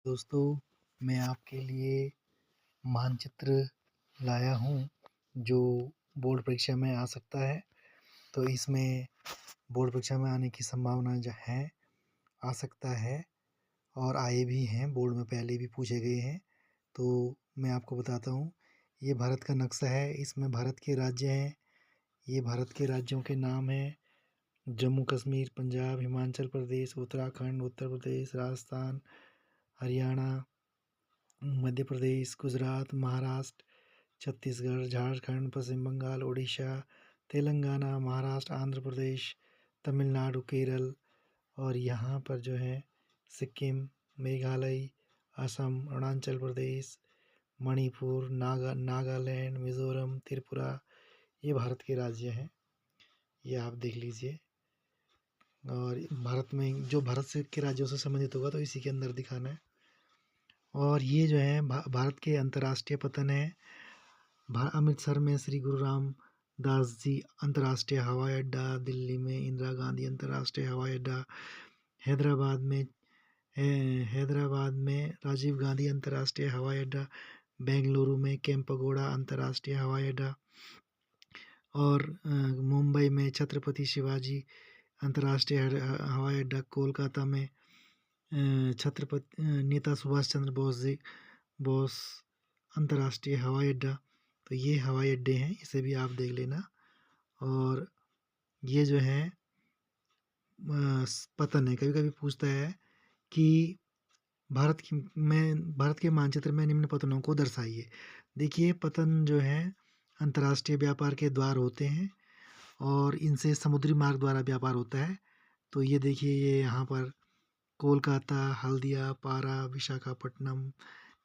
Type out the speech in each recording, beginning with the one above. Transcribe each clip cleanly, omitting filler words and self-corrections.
दोस्तों, मैं आपके लिए मानचित्र लाया हूँ, जो बोर्ड परीक्षा में आ सकता है। तो इसमें बोर्ड परीक्षा में आने की संभावना जो है, आ सकता है और आए भी हैं, बोर्ड में पहले भी पूछे गए हैं। तो मैं आपको बताता हूँ, ये भारत का नक्शा है, इसमें भारत के राज्य हैं। ये भारत के राज्यों के नाम हैं: जम्मू कश्मीर, पंजाब, हिमाचल प्रदेश, उत्तराखंड, उत्तर प्रदेश, राजस्थान, हरियाणा, मध्य प्रदेश, गुजरात, महाराष्ट्र, छत्तीसगढ़, झारखंड, पश्चिम बंगाल, उड़ीसा, तेलंगाना, महाराष्ट्र, आंध्र प्रदेश, तमिलनाडु, केरल और यहाँ पर जो है सिक्किम, मेघालय, असम, अरुणाचल प्रदेश, मणिपुर, नागालैंड, मिज़ोरम, त्रिपुरा, ये भारत के राज्य हैं। ये आप देख लीजिए। और भारत में जो भारत से के राज्यों से संबंधित होगा तो इसी के अंदर दिखाना है। और ये जो है भारत के अंतर्राष्ट्रीय पतन है। अमृतसर में श्री गुरु रामदास जी अंतर्राष्ट्रीय हवाई अड्डा, दिल्ली में इंदिरा गांधी अंतर्राष्ट्रीय हवाई अड्डा, हैदराबाद में राजीव गांधी अंतर्राष्ट्रीय हवाई अड्डा, बेंगलुरु में केम्पेगौड़ा अंतर्राष्ट्रीय हवाई अड्डा और मुंबई में छत्रपति शिवाजी अंतर्राष्ट्रीय हवाई अड्डा, कोलकाता में छत्रपति नेता सुभाष चंद्र बोस अंतर्राष्ट्रीय हवाई अड्डा। तो ये हवाई अड्डे हैं, इसे भी आप देख लेना। और ये जो है पतन है। कभी कभी पूछता है कि भारत के मानचित्र में निम्न पतनों को दर्शाइए। देखिए, पतन जो है अंतर्राष्ट्रीय व्यापार के द्वार होते हैं और इनसे समुद्री मार्ग द्वारा व्यापार होता है। तो ये देखिए, ये यहाँ पर कोलकाता, हल्दिया, पारा, विशाखापट्टनम,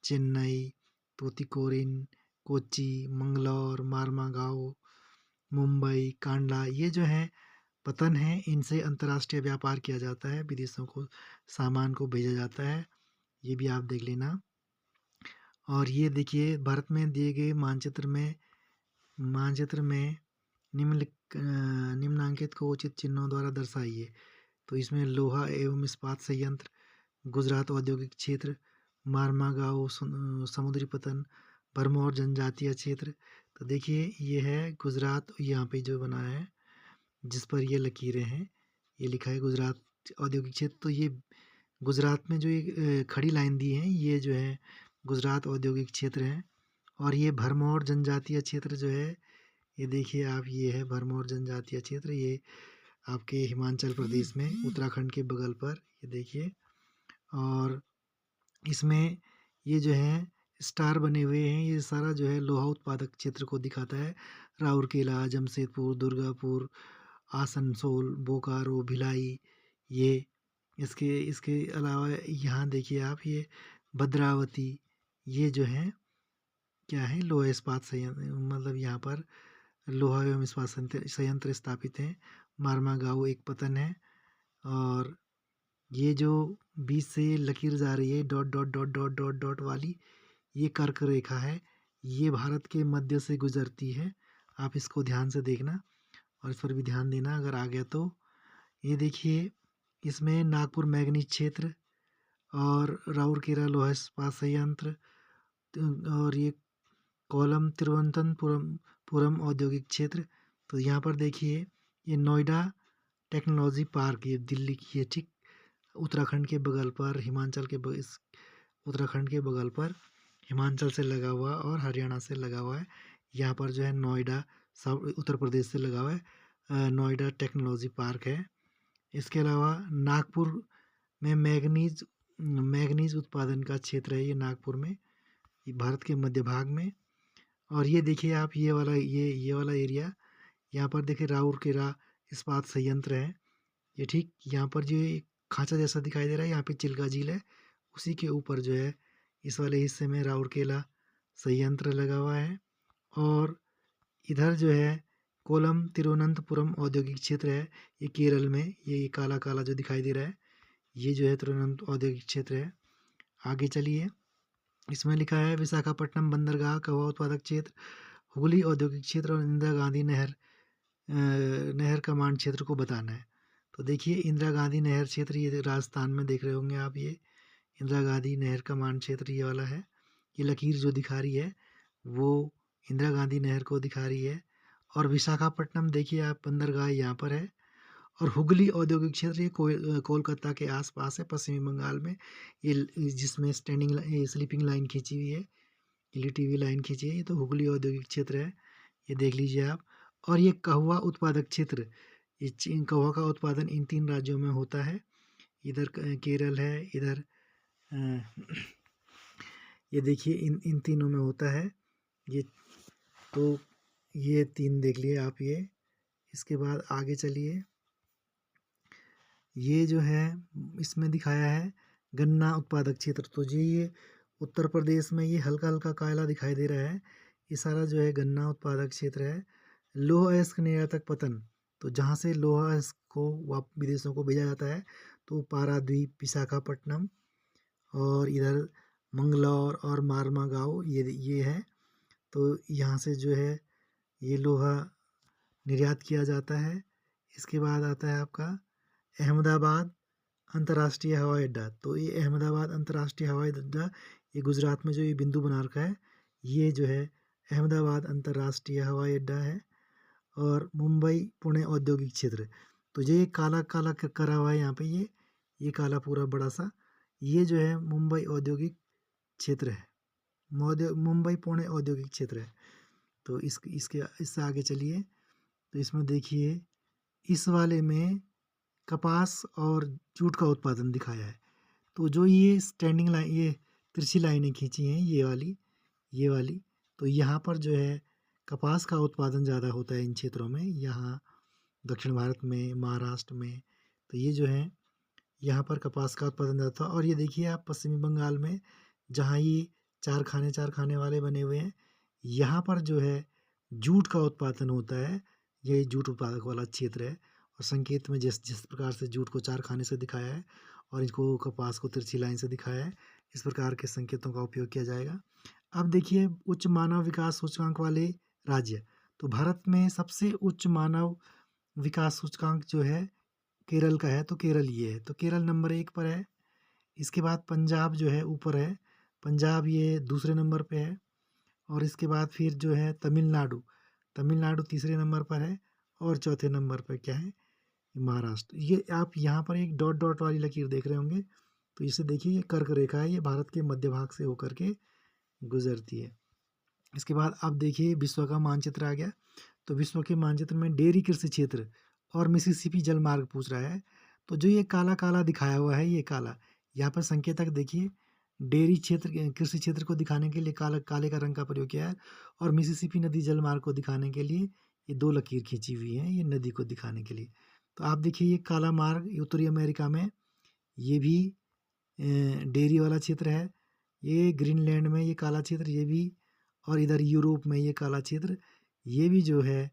चेन्नई, तूतीकोरिन, कोच्चि, मंगलौर, मार्मागांव, मुंबई, कांडला, ये जो है पतन है। इनसे अंतर्राष्ट्रीय व्यापार किया जाता है, विदेशों को सामान को भेजा जाता है। ये भी आप देख लेना। और ये देखिए, भारत में दिए गए मानचित्र में निम्नांकित को उचित चिन्हों द्वारा दर्शाइए। तो इसमें लोहा एवं इस्पात संयंत्र, गुजरात औद्योगिक क्षेत्र, मारमागांव समुद्री पतन, भरमौर जनजातीय क्षेत्र। तो देखिए, ये है गुजरात, यहाँ पे जो बना है जिस पर ये लकीरें हैं, ये लिखा है गुजरात औद्योगिक क्षेत्र। तो ये गुजरात में जो ये खड़ी लाइन दी है, ये जो है गुजरात औद्योगिक क्षेत्र है। और ये भरमौर जनजातीय क्षेत्र जो है, ये देखिए आप, ये है भरमौर जनजातीय क्षेत्र। ये आपके हिमाचल प्रदेश में उत्तराखंड के बगल पर, ये देखिए। और इसमें ये जो है स्टार बने हुए हैं, ये सारा जो है लोहा उत्पादक क्षेत्र को दिखाता है। राउरकेला, जमशेदपुर, दुर्गापुर, आसनसोल, बोकारो, भिलाई, ये इसके इसके अलावा यहाँ देखिए आप, ये भद्रावती, ये जो है क्या है, लोहा इस्पात संयंत्र, मतलब यहाँ पर लोहा एवं इस्पात संयंत्र स्थापित हैं। मारमागांव एक पतन है। और ये जो बीच से लकीर जा रही है, dot dot dot dot dot dot वाली, ये कर्क रेखा है। ये भारत के मध्य से गुजरती है। आप इसको ध्यान से देखना और इस पर भी ध्यान देना अगर आ गया तो। ये देखिए, इसमें नागपुर मैंगनीज क्षेत्र और राउरकेला लोहा इस्पात संयंत्र और ये कोलम तिरुवनंतपुरम औद्योगिक क्षेत्र। तो यहाँ पर देखिए, ये नोएडा टेक्नोलॉजी पार्क, ये दिल्ली की है, ठीक उत्तराखंड के बगल पर, उत्तराखंड के बगल पर हिमाचल से लगा हुआ और हरियाणा से लगा हुआ है। यहाँ पर जो है नोएडा, सब उत्तर प्रदेश से लगा हुआ है, नोएडा टेक्नोलॉजी पार्क है। इसके अलावा नागपुर में मैग्नीज उत्पादन का क्षेत्र है, ये नागपुर में, ये भारत के मध्य भाग में। और ये देखिए आप, ये वाला एरिया, यहाँ पर देखिए राउरकेला इस्पात संयंत्र है। ये ठीक यहाँ पर जो एक खांचा जैसा दिखाई दे रहा है, यहाँ पे चिल्का झील है, उसी के ऊपर जो है इस वाले हिस्से में राउरकेला संयंत्र लगा हुआ है। और इधर जो है कोलम तिरुवनंतपुरम औद्योगिक क्षेत्र है, ये केरल में, ये काला काला जो दिखाई दे रहा है, ये जो है तिरुवनंत औद्योगिक क्षेत्र है। आगे चलिए, इसमें लिखा है विशाखापट्टनम बंदरगाह कवा उत्पादक क्षेत्र, हुगली औद्योगिक क्षेत्र और इंदिरा गांधी नहर कमांड क्षेत्र को बताना है। तो देखिए, इंदिरा गांधी नहर क्षेत्र, ये राजस्थान में देख रहे होंगे आप, ये इंदिरा गांधी नहर का मान क्षेत्र ये वाला है। ये लकीर जो दिखा रही है वो इंदिरा गांधी नहर को दिखा रही है। और विशाखापट्टनम देखिए आप, बंदरगाह यहाँ पर है। और हुगली औद्योगिक क्षेत्र ये कोलकाता के आसपास है, पश्चिमी बंगाल में। ये जिसमें स्लीपिंग लाइन खींची हुई है, लिटी हुई लाइन खींची है, ये तो हुगली औद्योगिक क्षेत्र है। ये देख लीजिए आप। और ये कहवा उत्पादक क्षेत्र, ये कहवा का उत्पादन इन 3 राज्यों में होता है। इधर केरल है, इधर ये देखिए इन तीनों में होता है ये। तो ये 3 देख लिए आप ये। इसके बाद आगे चलिए। ये जो है इसमें दिखाया है गन्ना उत्पादक क्षेत्र। तो ये उत्तर प्रदेश में ये हल्का हल्का काला दिखाई दे रहा है, ये सारा जो है गन्ना उत्पादक क्षेत्र है। लौह अयस्क निर्यातक पतन, तो जहाँ से लौह अयस्क को विदेशों को भेजा जाता है, तो पारादीप, विशाखापट्टनम और इधर मंगलौर और मारमागांव ये है। तो यहाँ से जो है ये लोहा निर्यात किया जाता है। इसके बाद आता है आपका अहमदाबाद अंतर्राष्ट्रीय हवाई अड्डा। तो ये अहमदाबाद अंतर्राष्ट्रीय हवाई अड्डा, ये गुजरात में जो ये बिंदु बना रखा है, ये जो है अहमदाबाद अंतर्राष्ट्रीय हवाई अड्डा है। और मुंबई पुणे औद्योगिक क्षेत्र, तो ये काला काला करा हुआ है यहाँ पे, ये काला पूरा बड़ा सा, ये जो है मुंबई औद्योगिक क्षेत्र है। मुंबई पुणे औद्योगिक क्षेत्र है। तो इससे आगे चलिए। तो इसमें देखिए इस वाले में कपास और जूट का उत्पादन दिखाया है। तो जो ये स्टैंडिंग लाइन, ये तिरछी लाइनें खींची हैं ये वाली, तो यहाँ पर जो है कपास का उत्पादन ज़्यादा होता है इन क्षेत्रों में, यहाँ दक्षिण भारत में, महाराष्ट्र में। तो ये जो है यहाँ पर कपास का उत्पादन ज़्यादा था। और ये देखिए आप पश्चिमी बंगाल में, जहाँ ये चार खाने वाले बने हुए हैं, यहाँ पर जो है जूट का उत्पादन होता है। ये जूट उत्पादक वाला क्षेत्र है। और संकेत में जिस जिस प्रकार से जूट को 4 खाने से दिखाया है और इसको कपास को तिरछी लाइन से दिखाया है, इस प्रकार के संकेतों का उपयोग किया जाएगा। अब देखिए उच्च मानव विकास सूचकांक वाले राज्य। तो भारत में सबसे उच्च मानव विकास सूचकांक जो है केरल का है। तो केरल ये है, तो केरल नंबर 1 पर है। इसके बाद पंजाब जो है ऊपर है, पंजाब ये दूसरे नंबर पे है। और इसके बाद फिर जो है तमिलनाडु तीसरे नंबर पर है। और चौथे नंबर पर क्या है, महाराष्ट्र। ये आप यहाँ पर एक डॉट डॉट वाली लकीर देख रहे होंगे, तो इसे देखिए, ये कर्क रेखा है, ये भारत के मध्य भाग से होकर के गुजरती है। इसके बाद अब देखिए विश्व का मानचित्र आ गया। तो विश्व के मानचित्र में डेयरी कृषि क्षेत्र और मिसिसिपी जल मार्ग पूछ रहा है। तो जो ये काला काला दिखाया हुआ है, ये काला, यहाँ पर संकेतक देखिए, डेयरी क्षेत्र कृषि क्षेत्र को दिखाने के लिए काले का रंग का प्रयोग किया है। और मिसिसिपी नदी जल मार्ग को दिखाने के लिए ये 2 लकीर खींची हुई है, ये नदी को दिखाने के लिए। तो आप देखिए ये काला मार्ग उत्तरी अमेरिका में, ये भी डेयरी वाला क्षेत्र है। ये ग्रीनलैंड में ये काला क्षेत्र, ये भी। और इधर यूरोप में ये काला क्षेत्र, ये भी जो है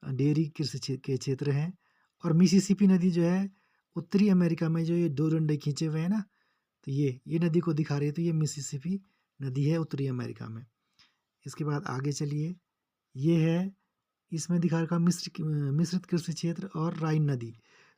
डेयरी कृषि के क्षेत्र हैं। और मिसिसिपी नदी जो है उत्तरी अमेरिका में, जो ये 2 डंडे खींचे हुए हैं ना, तो ये नदी को दिखा रही है। तो ये मिसिसिपी नदी है उत्तरी अमेरिका में। इसके बाद आगे चलिए। ये है, इसमें दिखा रखा मिश्रित कृषि क्षेत्र और राइन नदी।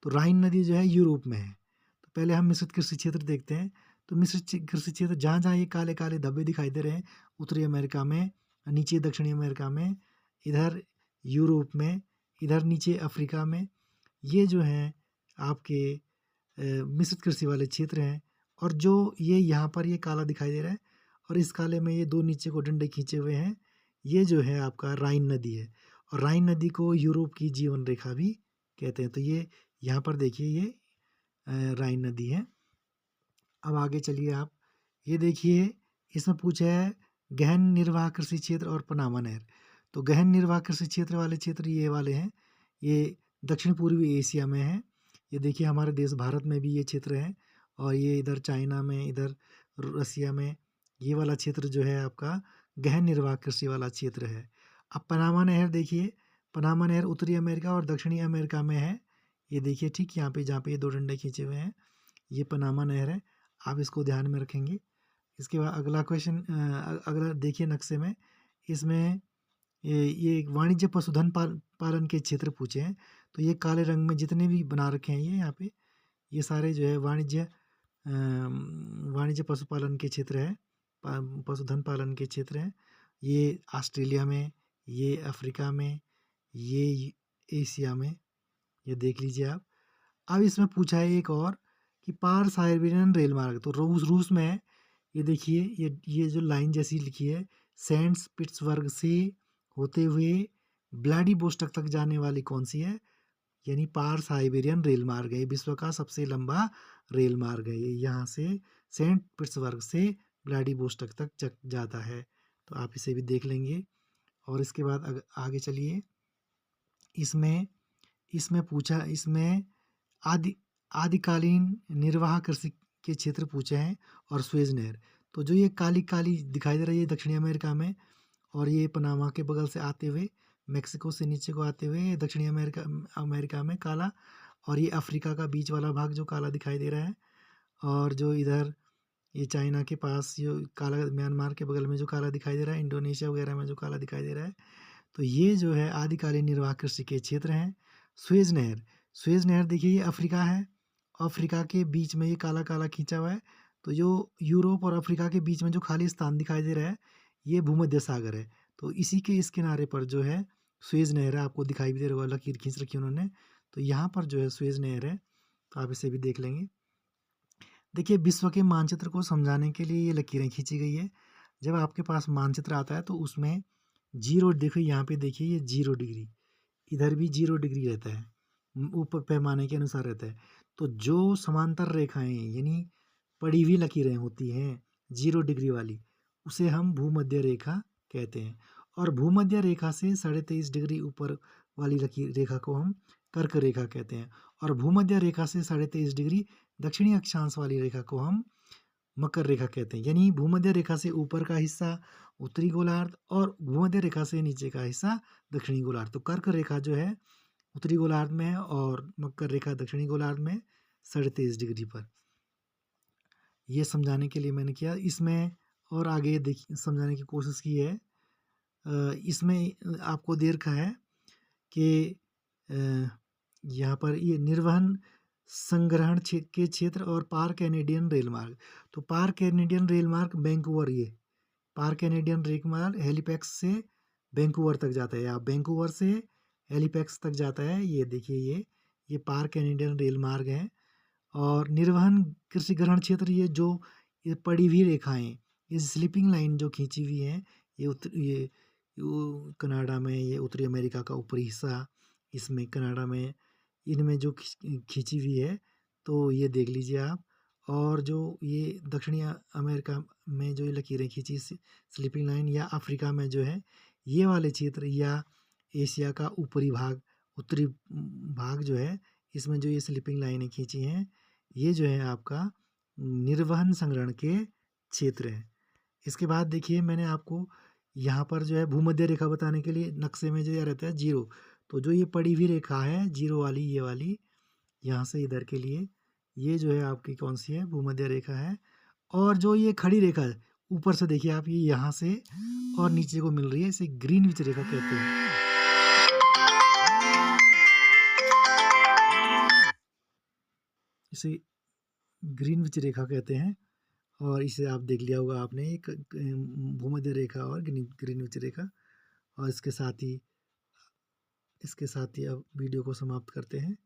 तो राइन नदी जो है यूरोप में है। तो पहले हम मिश्रित कृषि क्षेत्र देखते हैं। तो मिश्रित कृषि क्षेत्र, जहाँ जहाँ ये काले काले धब्बे दिखाई दे रहे हैं, उत्तरी अमेरिका में, नीचे दक्षिणी अमेरिका में, इधर यूरोप में, इधर नीचे अफ्रीका में, ये जो हैं आपके मिश्रित कृषि वाले क्षेत्र हैं। और जो ये यहाँ पर ये काला दिखाई दे रहा है, और इस काले में ये 2 नीचे को डंडे खींचे हुए हैं, ये जो है आपका राइन नदी है। और राइन नदी को यूरोप की जीवन रेखा भी कहते हैं। तो ये यहाँ पर देखिए, ये राइन नदी है। अब आगे चलिए आप, ये देखिए इसमें पूछा है गहन निर्वाह कृषि क्षेत्र और पनामा नहर। तो गहन निर्वाह कृषि क्षेत्र वाले क्षेत्र ये वाले हैं, ये दक्षिण पूर्वी एशिया में है। ये देखिए हमारे देश भारत में भी ये क्षेत्र है। और ये इधर चाइना में, इधर रसिया में, ये वाला क्षेत्र जो है आपका गहन निर्वाह कृषि वाला क्षेत्र है। अब पनामा नहर देखिए, पनामा नहर उत्तरी अमेरिका और दक्षिणी अमेरिका में है। ये देखिए ठीक यहाँ पे, जहाँ पे ये 2 डंडे खींचे हुए हैं, ये पनामा नहर है। आप इसको ध्यान में रखेंगे। इसके बाद अगला क्वेश्चन, अगला देखिए नक्शे में, इसमें ये एक वाणिज्य पशुधन पालन के क्षेत्र पूछे हैं। तो ये काले रंग में जितने भी बना रखे हैं, ये यहाँ पे, ये सारे जो है वाणिज्य वाणिज्य पशुपालन के क्षेत्र है, पशुधन पालन के क्षेत्र हैं। ये ऑस्ट्रेलिया में, ये अफ्रीका में, ये एशिया में, ये देख लीजिए आप। अब इसमें पूछा है एक और कि पार साइबेरियन रेल मार्ग, तो रूस में है। ये देखिए, ये जो लाइन जैसी लिखी है, सेंट पीटर्सबर्ग से होते हुए व्लादिवोस्टॉक तक जाने वाली कौन सी है, यानी पार साइबेरियन रेल मार्ग है। विश्व का सबसे लंबा रेल मार्ग है ये, यहाँ से सेंट पीटर्सबर्ग से व्लादिवोस्टॉक तक जाता है। तो आप इसे भी देख लेंगे। और इसके बाद आगे चलिए। इसमें इसमें पूछा, इसमें आदिकालीन निर्वाह कृषि के क्षेत्र पूछे हैं और स्वेज नहर। तो जो ये काली काली दिखाई दे रही है दक्षिणी अमेरिका में, और ये पनामा के बगल से आते हुए मेक्सिको से नीचे को आते हुए दक्षिणी अमेरिका में काला, और ये अफ्रीका का बीच वाला भाग जो काला दिखाई दे रहा है, और जो इधर ये चाइना के पास जो काला, म्यांमार के बगल में जो काला दिखाई दे रहा है, इंडोनेशिया वगैरह में जो काला दिखाई दे रहा है, तो ये जो है आदिकालीन निर्वाह कृषि के क्षेत्र हैं। स्वेज नहर, स्वेज नहर देखिए ये अफ्रीका है, अफ्रीका के बीच में ये काला काला खींचा हुआ है। तो जो यूरोप और अफ्रीका के बीच में जो खाली स्थान दिखाई दे रहा है, ये भूमध्य सागर है। तो इसी के इस किनारे पर जो है स्वेज नहर है, आपको दिखाई भी दे रहा है, लकीर खींच रखी है उन्होंने। तो यहाँ पर जो है स्वेज नहर है, तो आप इसे भी देख लेंगे। देखिए, विश्व के मानचित्र को समझाने के लिए ये लकीरें खींची गई है। जब आपके पास मानचित्र आता है तो उसमें जीरो, देखिए यहाँ पे देखिए ये 0 डिग्री, इधर भी 0 डिग्री रहता है, ऊपर पैमाने के अनुसार रहता है। तो जो समांतर रेखाएं यानी पड़ी हुई लकीरें होती हैं 0 डिग्री वाली, उसे हम भूमध्य रेखा कहते हैं। और भूमध्य रेखा से 23.5 डिग्री ऊपर वाली लकीर रेखा को हम कर्क रेखा कहते हैं। और भूमध्य रेखा से 23.5 डिग्री दक्षिणी अक्षांश वाली रेखा को हम मकर रेखा कहते हैं। यानी भूमध्य रेखा से ऊपर का हिस्सा उत्तरी गोलार्ध और भूमध्य रेखा से नीचे का हिस्सा दक्षिणी गोलार्ध। तो कर्क रेखा जो है उत्तरी गोलार्ध में है और मकर रेखा दक्षिणी गोलार्ध में 23.5 डिग्री पर। ये समझाने के लिए मैंने किया। इसमें और आगे देखिए समझाने की कोशिश की है। इसमें आपको दे रखा है कि यहाँ पर ये निर्वहन संग्रहण के क्षेत्र और पार कैनेडियन रेल मार्ग। तो पार कैनेडियन रेल मार्ग वैंकूवर, ये पार कैनेडियन रेल मार्ग हैलिफैक्स से वैंकूवर तक जाता है, या वैंकूवर से हैलिफैक्स तक जाता है। ये देखिए ये पार कैनेडियन रेल मार्ग है। और निर्वहन कृषि ग्रहण क्षेत्र, ये जो ये पड़ी हुई रेखाएं, ये स्लीपिंग लाइन जो खींची हुई हैं, ये कनाडा में, ये उत्तरी अमेरिका का ऊपरी हिस्सा, इसमें कनाडा में, इनमें जो खींची हुई है, तो ये देख लीजिए आप। और जो ये दक्षिणी अमेरिका में जो ये लकीरें खींची स्लीपिंग लाइन, या अफ्रीका में जो है ये वाले क्षेत्र, या एशिया का ऊपरी भाग, उत्तरी भाग जो है, इसमें जो ये स्लीपिंग लाइनें खींची हैं, ये जो है आपका निर्वहन संग्रहण के क्षेत्र है। इसके बाद देखिए मैंने आपको यहाँ पर जो है भूमध्य रेखा बताने के लिए नक्शे में जो यह रहता है 0, तो जो ये पड़ी हुई रेखा है 0 वाली, ये वाली यहाँ से इधर के लिए, ये जो है आपकी कौन सी है, भूमध्य रेखा है। और जो ये खड़ी रेखा है ऊपर से देखिए आप, ये यहाँ से और नीचे को मिल रही है, इसे ग्रीनविच रेखा कहते हैं। इसे ग्रीनविच रेखा कहते हैं। और इसे आप देख लिया होगा आपने, एक भूमध्य रेखा और ग्रीनविच रेखा। और इसके साथ ही अब वीडियो को समाप्त करते हैं।